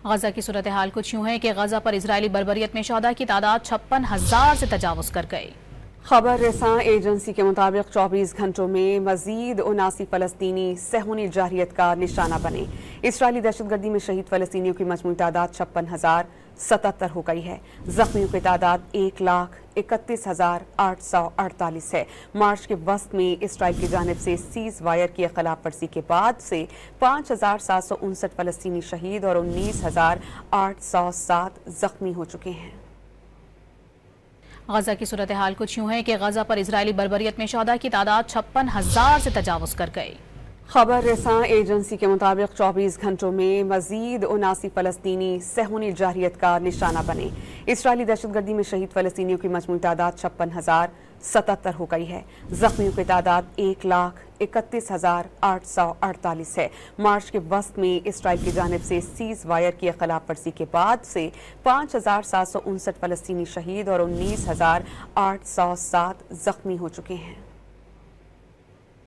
غزہ کی صورتحال کچھ یوں ہے کہ غزہ پر اسرائیلی بربریت میں شہداء کی تعداد 56,000 سے تجاوز کر گئی۔ خبر رساں ایجنسی کے مطابق 24 گھنٹوں میں مزید 79 فلسطینی صہیونی جارحیت کا نشانہ بنے۔ اسرائیلی دہشت گردی میں شہید فلسطینیوں کی مجموعی تعداد 56,077 ہو گئی ہے۔ زخمیوں کی تعداد 1,31,848 ہے۔ مارچ کے وسط میں اسرائیل کی جانب سے سیز وائر کی خلاف ورزی کے بعد سے 5,759 فلسطینی شہید اور 19,807 زخمی ہو چکے ہیں۔ غزہ کی صورتحال کچھ یوں ہے کہ غزہ پر اسرائیلی بربریت میں شہداء کی تعداد 56,000 سے تجاوز کر گئی۔ خبر رساں ایجنسی کے مطابق 24 گھنٹوں میں مزید 79 فلسطینی صہیونی جارحیت کا نشانہ بنے۔ اسرائیلی دہشت گردی میں شہید فلسطینیوں کی مجموعی تعداد 56,077 ہو گئی ہے۔ زخمیوں کی تعداد 1,31,848 ہے۔ مارچ کے وسط میں اسرائیل کی جانب سے سیز وائر کی خلاف ورزی کے بعد سے 5,759 فلسطینی شہید اور 19,807 زخمی ہو چکے ہیں۔